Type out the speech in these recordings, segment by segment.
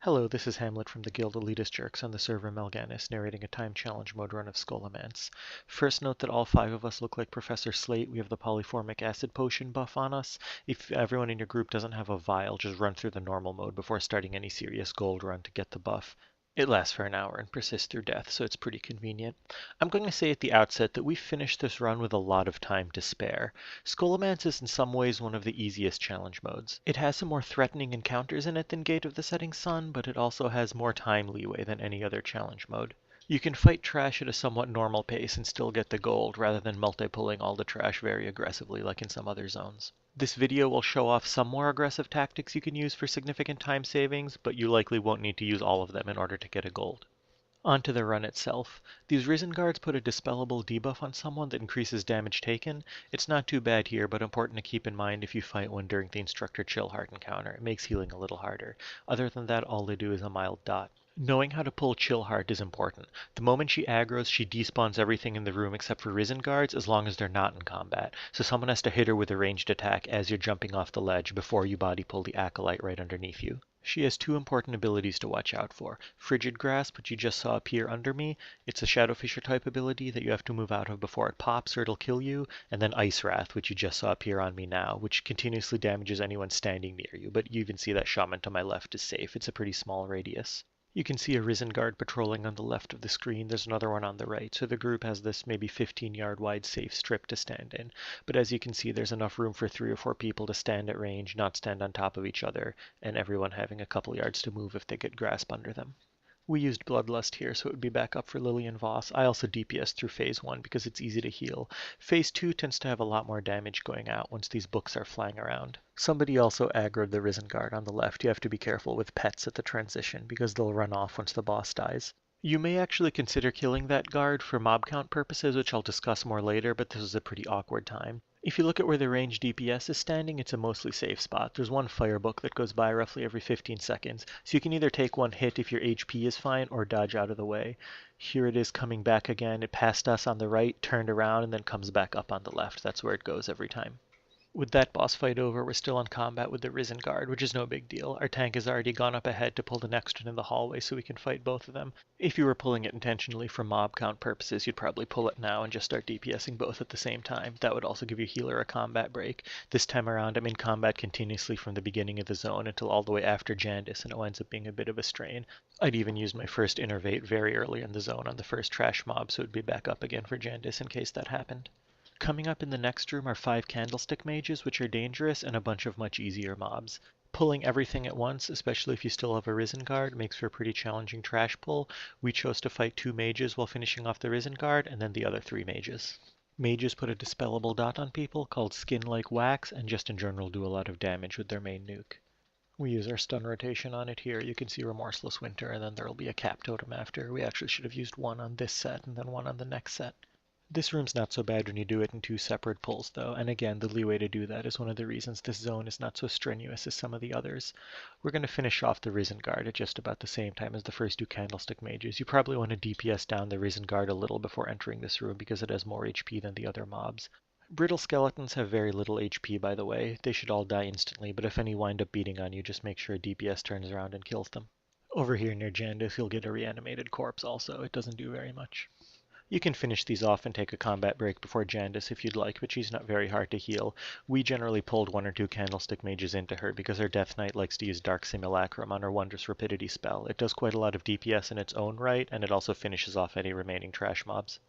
Hello, this is Hamlet from the Guild Elitist Jerks on the server Melganis, narrating a time challenge mode run of Scholomance. First note that all five of us look like Professor Slate. We have the polyformic acid potion buff on us. If everyone in your group doesn't have a vial, just run through the normal mode before starting any serious gold run to get the buff. It lasts for an hour and persists through death, so it's pretty convenient. I'm going to say at the outset that we finished this run with a lot of time to spare. Scholomance is in some ways one of the easiest challenge modes. It has some more threatening encounters in it than Gate of the Setting Sun, but it also has more time leeway than any other challenge mode. You can fight trash at a somewhat normal pace and still get the gold, rather than multi-pulling all the trash very aggressively like in some other zones. This video will show off some more aggressive tactics you can use for significant time savings, but you likely won't need to use all of them in order to get a gold. Onto the run itself. These Risen Guards put a dispellable debuff on someone that increases damage taken. It's not too bad here, but important to keep in mind if you fight one during the Instructor Chill Heart encounter. It makes healing a little harder. Other than that, all they do is a mild dot. Knowing how to pull Chill Heart is important. The moment she aggroes, she despawns everything in the room except for Risen Guards as long as they're not in combat. So someone has to hit her with a ranged attack as you're jumping off the ledge before you body pull the Acolyte right underneath you. She has two important abilities to watch out for. Frigid Grasp, which you just saw appear under me. It's a Shadowfisher type ability that you have to move out of before it pops or it'll kill you. And then Ice Wrath, which you just saw appear on me now, which continuously damages anyone standing near you. But you even see that shaman to my left is safe. It's a pretty small radius. You can see a Risen Guard patrolling on the left of the screen. There's another one on the right, so the group has this maybe 15-yard wide safe strip to stand in. But as you can see, there's enough room for 3 or 4 people to stand at range, not stand on top of each other, and everyone having a couple yards to move if they get grasp under them. We used Bloodlust here, so it would be back up for Lily and Voss. I also DPS through Phase 1 because it's easy to heal. Phase 2 tends to have a lot more damage going out once these books are flying around. Somebody also aggroed the Risen Guard on the left. You have to be careful with pets at the transition because they'll run off once the boss dies. You may actually consider killing that guard for mob count purposes, which I'll discuss more later, but this is a pretty awkward time. If you look at where the ranged DPS is standing, it's a mostly safe spot. There's one firebook that goes by roughly every 15 seconds, so you can either take one hit if your HP is fine or dodge out of the way. Here it is coming back again. It passed us on the right, turned around, and then comes back up on the left. That's where it goes every time. With that boss fight over, we're still in combat with the Risen Guard, which is no big deal. Our tank has already gone up ahead to pull the next one in the hallway so we can fight both of them. If you were pulling it intentionally for mob count purposes, you'd probably pull it now and just start DPSing both at the same time. That would also give your healer a combat break. This time around, I'm in combat continuously from the beginning of the zone until all the way after Jandis, and it winds up being a bit of a strain. I'd even used my first Innervate very early in the zone on the first trash mob, so it'd be back up again for Jandis in case that happened. Coming up in the next room are 5 candlestick mages, which are dangerous, and a bunch of much easier mobs. Pulling everything at once, especially if you still have a Risen Guard, makes for a pretty challenging trash pull. We chose to fight 2 mages while finishing off the Risen Guard, and then the other 3 mages. Mages put a dispellable dot on people called Skin Like Wax, and just in general do a lot of damage with their main nuke. We use our stun rotation on it here. You can see Remorseless Winter, and then there'll be a cap totem after. We actually should have used one on this set and then one on the next set. This room's not so bad when you do it in 2 separate pulls though, and again, the leeway to do that is one of the reasons this zone is not so strenuous as some of the others. We're going to finish off the Risen Guard at just about the same time as the first 2 Candlestick Mages. You probably want to DPS down the Risen Guard a little before entering this room because it has more HP than the other mobs. Brittle Skeletons have very little HP by the way. They should all die instantly, but if any wind up beating on you, just make sure DPS turns around and kills them. Over here near Jandis, you'll get a reanimated corpse also. It doesn't do very much. You can finish these off and take a combat break before Jandis if you'd like, but she's not very hard to heal. We generally pulled 1 or 2 Candlestick Mages into her because her Death Knight likes to use Dark Simulacrum on her Wondrous Rapidity spell. It does quite a lot of DPS in its own right, and it also finishes off any remaining trash mobs.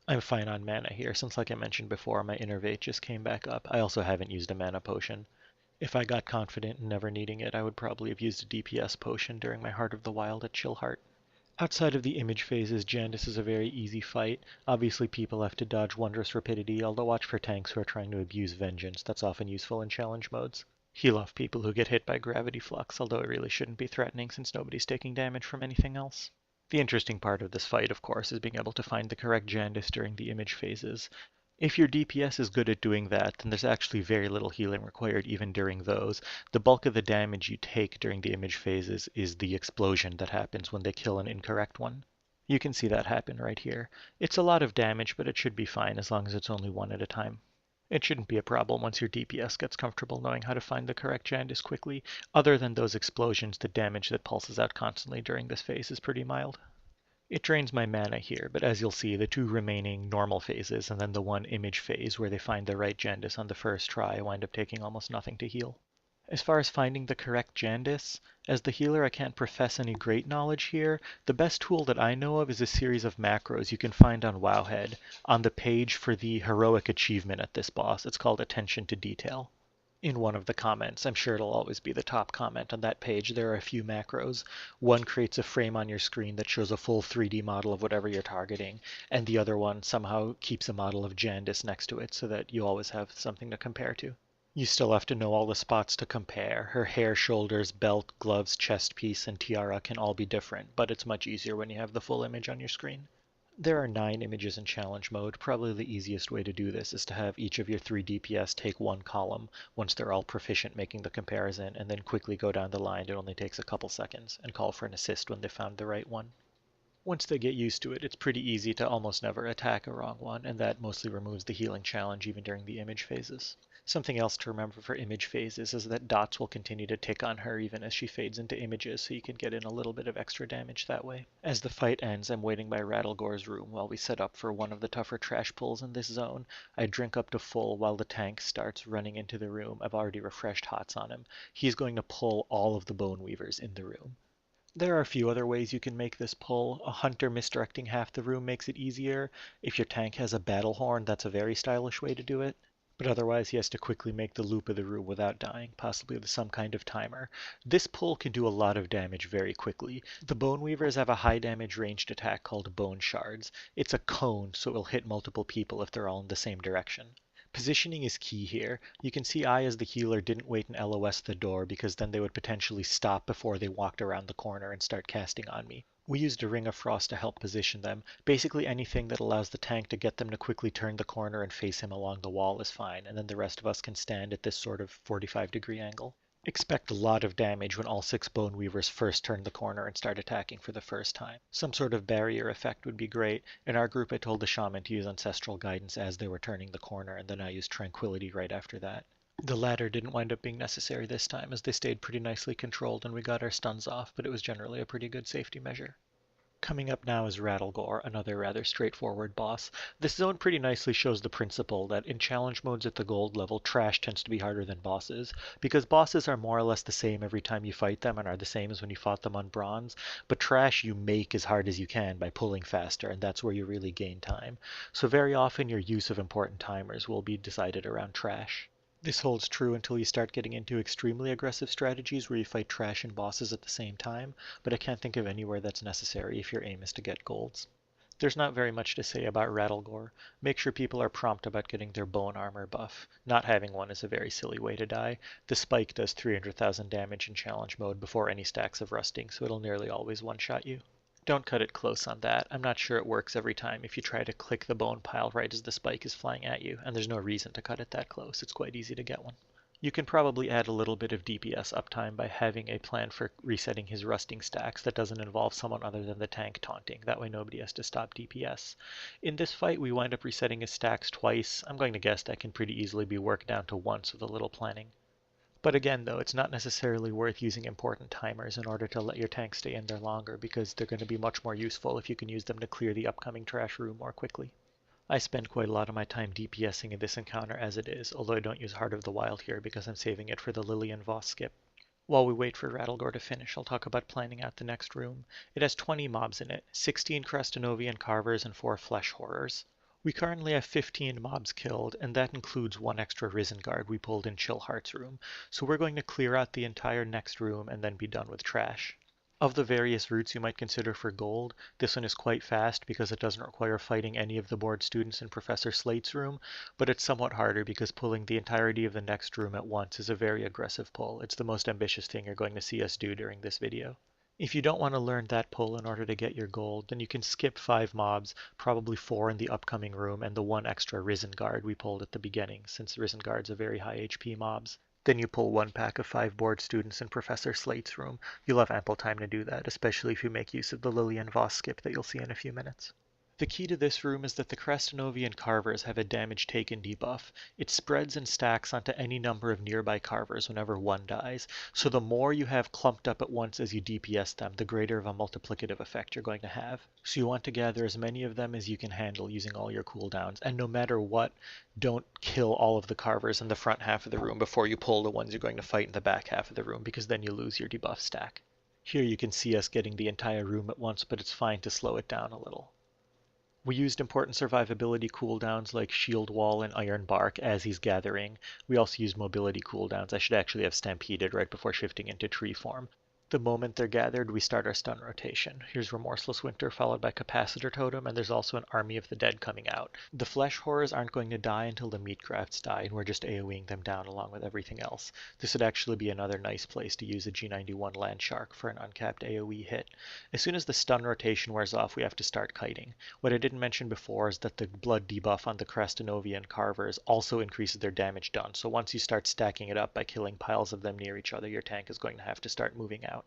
I'm fine on mana here, since like I mentioned before, my Innervate just came back up. I also haven't used a mana potion. If I got confident in never needing it, I would probably have used a DPS potion during my Heart of the Wild at Chillheart. Outside of the image phases, Jandis is a very easy fight. Obviously people have to dodge Wondrous Rapidity, although watch for tanks who are trying to abuse Vengeance. That's often useful in challenge modes. Heal off people who get hit by Gravity Flux, although it really shouldn't be threatening since nobody's taking damage from anything else. The interesting part of this fight, of course, is being able to find the correct Jandis during the image phases. If your DPS is good at doing that, then there's actually very little healing required even during those. The bulk of the damage you take during the image phases is the explosion that happens when they kill an incorrect one. You can see that happen right here. It's a lot of damage, but it should be fine as long as it's only one at a time. It shouldn't be a problem once your DPS gets comfortable knowing how to find the correct Jandis quickly. Other than those explosions, the damage that pulses out constantly during this phase is pretty mild. It drains my mana here, but as you'll see, the two remaining normal phases and then the one image phase where they find the right Jandis on the first try wind up taking almost nothing to heal. As far as finding the correct Jandis, as the healer I can't profess any great knowledge here. The best tool that I know of is a series of macros you can find on Wowhead on the page for the heroic achievement at this boss. It's called Attention to Detail. In one of the comments, I'm sure it'll always be the top comment on that page, there are a few macros. One creates a frame on your screen that shows a full 3D model of whatever you're targeting, and the other one somehow keeps a model of Jandis next to it so that you always have something to compare to. You still have to know all the spots to compare. Her hair, shoulders, belt, gloves, chest piece, and tiara can all be different, but it's much easier when you have the full image on your screen. There are 9 images in challenge mode. Probably the easiest way to do this is to have each of your 3 DPS take one column once they're all proficient making the comparison, and then quickly go down the line. It only takes a couple seconds, and call for an assist when they found the right one. Once they get used to it, it's pretty easy to almost never attack a wrong one, and that mostly removes the healing challenge even during the image phases. Something else to remember for image phases is that dots will continue to tick on her even as she fades into images, so you can get in a little bit of extra damage that way. As the fight ends, I'm waiting by Rattlegore's room while we set up for one of the tougher trash pulls in this zone. I drink up to full while the tank starts running into the room. I've already refreshed hots on him. He's going to pull all of the Bone Weavers in the room. There are a few other ways you can make this pull. A hunter misdirecting half the room makes it easier. If your tank has a battle horn, that's a very stylish way to do it. But otherwise he has to quickly make the loop of the room without dying, possibly with some kind of timer. This pull can do a lot of damage very quickly. The Bone Weavers have a high damage ranged attack called Bone Shards. It's a cone, so it will hit multiple people if they're all in the same direction. Positioning is key here. You can see I as the healer didn't wait and LOS the door because then they would potentially stop before they walked around the corner and start casting on me. We used a Ring of Frost to help position them. Basically anything that allows the tank to get them to quickly turn the corner and face him along the wall is fine, and then the rest of us can stand at this sort of 45-degree angle. Expect a lot of damage when all 6 Bone Weavers first turn the corner and start attacking for the first time. Some sort of barrier effect would be great. In our group I told the shaman to use Ancestral Guidance as they were turning the corner, and then I used Tranquility right after that. The latter didn't wind up being necessary this time as they stayed pretty nicely controlled and we got our stuns off, but it was generally a pretty good safety measure. Coming up now is Rattlegore, another rather straightforward boss. This zone pretty nicely shows the principle that in challenge modes at the gold level, trash tends to be harder than bosses, because bosses are more or less the same every time you fight them and are the same as when you fought them on bronze, but trash you make as hard as you can by pulling faster, and that's where you really gain time. So very often your use of important timers will be decided around trash. This holds true until you start getting into extremely aggressive strategies where you fight trash and bosses at the same time, but I can't think of anywhere that's necessary if your aim is to get golds. There's not very much to say about Rattlegore. Make sure people are prompt about getting their bone armor buff. Not having one is a very silly way to die. The spike does 300,000 damage in challenge mode before any stacks of rusting, so it'll nearly always one-shot you. Don't cut it close on that. I'm not sure it works every time if you try to click the bone pile right as the spike is flying at you, and there's no reason to cut it that close. It's quite easy to get one. You can probably add a little bit of DPS uptime by having a plan for resetting his rusting stacks that doesn't involve someone other than the tank taunting. That way nobody has to stop DPS. In this fight we wind up resetting his stacks twice. I'm going to guess that can pretty easily be worked down to once with a little planning. But again, though, it's not necessarily worth using important timers in order to let your tank stay in there longer because they're going to be much more useful if you can use them to clear the upcoming trash room more quickly. I spend quite a lot of my time DPSing in this encounter as it is, although I don't use Heart of the Wild here because I'm saving it for the Lillian Voss skip. While we wait for Rattlegore to finish, I'll talk about planning out the next room. It has 20 mobs in it, 16 Crestanovian Carvers and 4 Flesh Horrors. We currently have 15 mobs killed, and that includes one extra Risen Guard we pulled in Chillheart's room, so we're going to clear out the entire next room and then be done with trash. Of the various routes you might consider for gold, this one is quite fast because it doesn't require fighting any of the board students in Professor Slate's room, but it's somewhat harder because pulling the entirety of the next room at once is a very aggressive pull. It's the most ambitious thing you're going to see us do during this video. If you don't want to learn that pull in order to get your gold, then you can skip 5 mobs, probably 4 in the upcoming room, and the 1 extra Risen Guard we pulled at the beginning, since Risen Guards are very high HP mobs. Then you pull 1 pack of 5 board students in Professor Slate's room. You'll have ample time to do that, especially if you make use of the Lillian Voss skip that you'll see in a few minutes. The key to this room is that the Crestanovian carvers have a damage taken debuff. It spreads and stacks onto any number of nearby carvers whenever one dies, so the more you have clumped up at once as you DPS them, the greater of a multiplicative effect you're going to have. So you want to gather as many of them as you can handle using all your cooldowns, and no matter what, don't kill all of the carvers in the front half of the room before you pull the ones you're going to fight in the back half of the room, because then you lose your debuff stack. Here you can see us getting the entire room at once, but it's fine to slow it down a little. We used important survivability cooldowns like Shield Wall and Iron Bark as he's gathering. We also used mobility cooldowns. I should actually have Stampeded right before shifting into tree form. The moment they're gathered, we start our stun rotation. Here's Remorseless Winter followed by Capacitor Totem, and there's also an Army of the Dead coming out. The flesh horrors aren't going to die until the meat crafts die, and we're just AoEing them down along with everything else. This would actually be another nice place to use a G91 Land Shark for an uncapped AoE hit. As soon as the stun rotation wears off, we have to start kiting. What I didn't mention before is that the blood debuff on the Crestanovian carvers also increases their damage done, so once you start stacking it up by killing piles of them near each other, your tank is going to have to start moving out.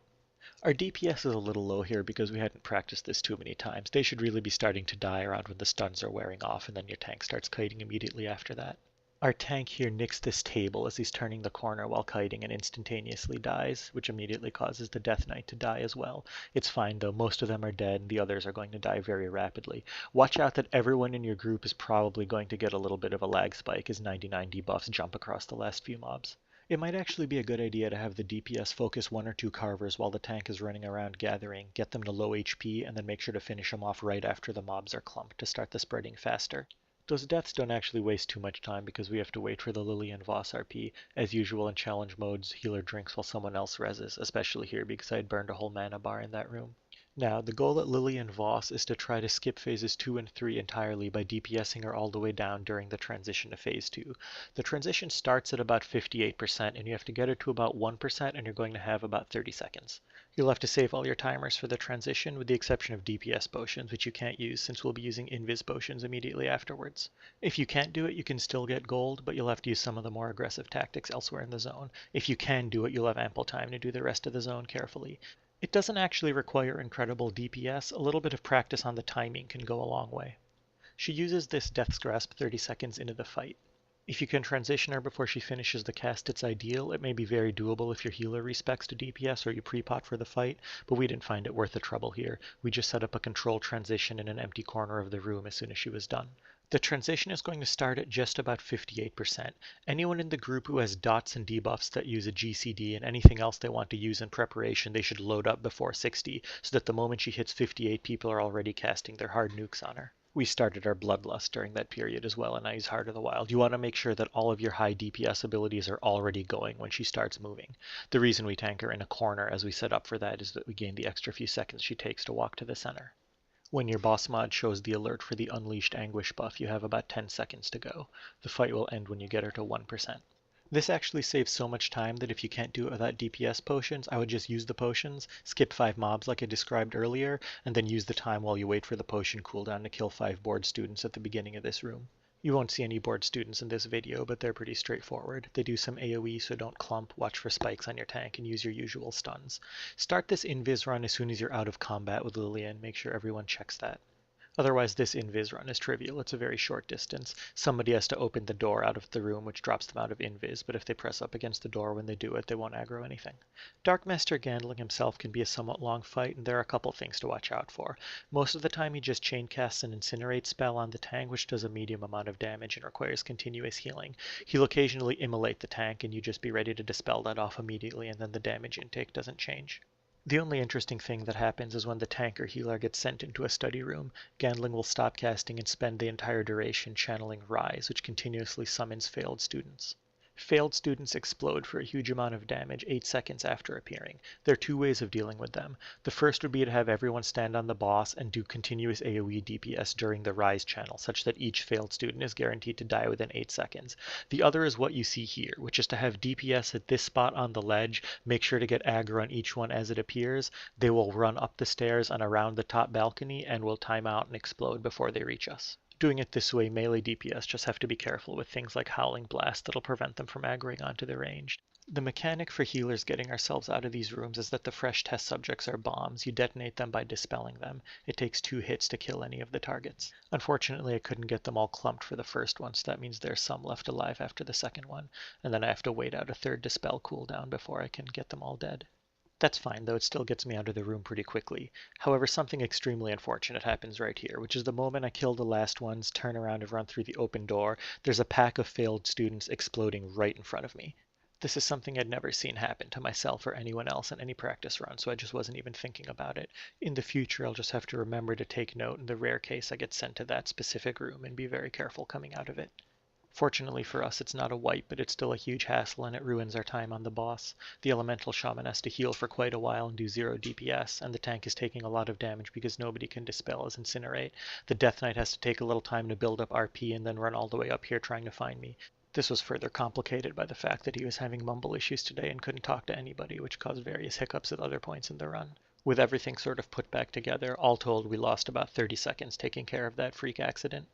Our DPS is a little low here because we hadn't practiced this too many times. They should really be starting to die around when the stuns are wearing off, and then your tank starts kiting immediately after that. Our tank here nicks this table as he's turning the corner while kiting and instantaneously dies, which immediately causes the Death Knight to die as well. It's fine though, most of them are dead and the others are going to die very rapidly. Watch out that everyone in your group is probably going to get a little bit of a lag spike as 99 debuffs jump across the last few mobs. It might actually be a good idea to have the DPS focus one or two carvers while the tank is running around gathering, get them to low HP, and then make sure to finish them off right after the mobs are clumped to start the spreading faster. Those deaths don't actually waste too much time because we have to wait for the Lily and Voss RP. As usual in challenge modes, healer drinks while someone else reses, especially here because I had burned a whole mana bar in that room. Now, the goal at Lily and Voss is to try to skip phases 2 and 3 entirely by DPSing her all the way down during the transition to phase 2. The transition starts at about 58% and you have to get her to about 1% and you're going to have about 30 seconds. You'll have to save all your timers for the transition with the exception of DPS potions, which you can't use since we'll be using invis potions immediately afterwards. If you can't do it, you can still get gold, but you'll have to use some of the more aggressive tactics elsewhere in the zone. If you can do it, you'll have ample time to do the rest of the zone carefully. It doesn't actually require incredible DPS, a little bit of practice on the timing can go a long way. She uses this Death's Grasp 30 seconds into the fight. If you can transition her before she finishes the cast, it's ideal. It may be very doable if your healer respects to DPS or you pre-pot for the fight, but we didn't find it worth the trouble here. We just set up a controlled transition in an empty corner of the room as soon as she was done. The transition is going to start at just about 58%. Anyone in the group who has dots and debuffs that use a GCD and anything else they want to use in preparation, they should load up before 60, so that the moment she hits 58, people are already casting their hard nukes on her. We started our Bloodlust during that period as well, and I use Heart of the Wild. You want to make sure that all of your high DPS abilities are already going when she starts moving. The reason we tank her in a corner as we set up for that is that we gain the extra few seconds she takes to walk to the center. When your boss mod shows the alert for the Unleashed Anguish buff, you have about 10 seconds to go. The fight will end when you get her to 1%. This actually saves so much time that if you can't do it without DPS potions, I would just use the potions, skip 5 mobs like I described earlier, and then use the time while you wait for the potion cooldown to kill 5 bored students at the beginning of this room. You won't see any bored students in this video, but they're pretty straightforward. They do some AoE, so don't clump, watch for spikes on your tank, and use your usual stuns. Start this invis run as soon as you're out of combat with Lillian, make sure everyone checks that. Otherwise, this invis run is trivial. It's a very short distance. Somebody has to open the door out of the room, which drops them out of invis, but if they press up against the door when they do it, they won't aggro anything. Darkmaster Gandling himself can be a somewhat long fight, and there are a couple things to watch out for. Most of the time, he just chain casts an Incinerate spell on the tank, which does a medium amount of damage and requires continuous healing. He'll occasionally immolate the tank, and you just be ready to dispel that off immediately, and then the damage intake doesn't change. The only interesting thing that happens is when the tank or healer gets sent into a study room, Gandling will stop casting and spend the entire duration channeling Rise, which continuously summons failed students. Failed students explode for a huge amount of damage 8 seconds after appearing. There are 2 ways of dealing with them. The first would be to have everyone stand on the boss and do continuous AoE DPS during the Rise channel, such that each failed student is guaranteed to die within 8 seconds. The other is what you see here, which is to have DPS at this spot on the ledge, make sure to get aggro on each one as it appears. They will run up the stairs and around the top balcony and will time out and explode before they reach us. Doing it this way, melee DPS just have to be careful with things like Howling Blast that'll prevent them from aggroing onto the ranged. The mechanic for healers getting ourselves out of these rooms is that the fresh test subjects are bombs. You detonate them by dispelling them. It takes 2 hits to kill any of the targets. Unfortunately, I couldn't get them all clumped for the first one, so that means there's some left alive after the second one, and then I have to wait out a third dispel cooldown before I can get them all dead. That's fine, though it still gets me out of the room pretty quickly. However, something extremely unfortunate happens right here, which is the moment I kill the last ones, turn around and run through the open door, there's a pack of failed students exploding right in front of me. This is something I'd never seen happen to myself or anyone else in any practice run, so I just wasn't even thinking about it. In the future, I'll just have to remember to take note in the rare case I get sent to that specific room and be very careful coming out of it. Fortunately for us, it's not a wipe, but it's still a huge hassle and it ruins our time on the boss. The elemental shaman has to heal for quite a while and do 0 DPS, and the tank is taking a lot of damage because nobody can dispel as incinerate. The death knight has to take a little time to build up RP and then run all the way up here trying to find me. This was further complicated by the fact that he was having mumble issues today and couldn't talk to anybody, which caused various hiccups at other points in the run. With everything sort of put back together, all told, we lost about 30 seconds taking care of that freak accident.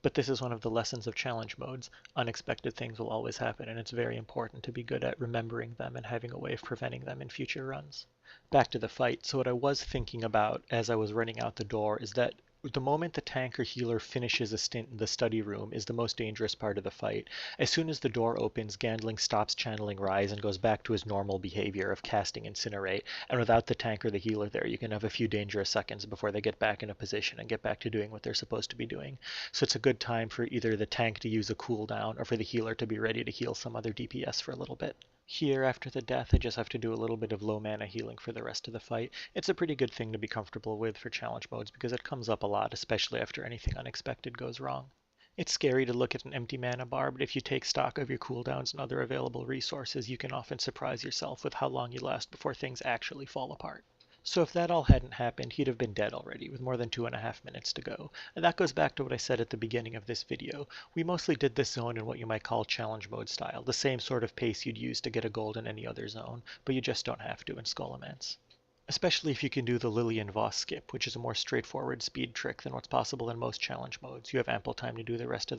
But this is one of the lessons of challenge modes. Unexpected things will always happen, and it's very important to be good at remembering them and having a way of preventing them in future runs. Back to the fight. So what I was thinking about as I was running out the door is that the moment the tank or healer finishes a stint in the study room is the most dangerous part of the fight. As soon as the door opens, Gandling stops channeling Rise and goes back to his normal behavior of casting Incinerate, and without the tank or the healer there, you can have a few dangerous seconds before they get back in a position and get back to doing what they're supposed to be doing. So it's a good time for either the tank to use a cooldown or for the healer to be ready to heal some other DPS for a little bit. Here, after the death, I just have to do a little bit of low mana healing for the rest of the fight. It's a pretty good thing to be comfortable with for challenge modes because it comes up a lot, especially after anything unexpected goes wrong. It's scary to look at an empty mana bar, but if you take stock of your cooldowns and other available resources, you can often surprise yourself with how long you last before things actually fall apart. So if that all hadn't happened, he'd have been dead already, with more than 2.5 minutes to go. And that goes back to what I said at the beginning of this video. We mostly did this zone in what you might call challenge mode style, the same sort of pace you'd use to get a gold in any other zone, but you just don't have to in Scholomance. Especially if you can do the Lillian Voss skip, which is a more straightforward speed trick than what's possible in most challenge modes. You have ample time to do the rest of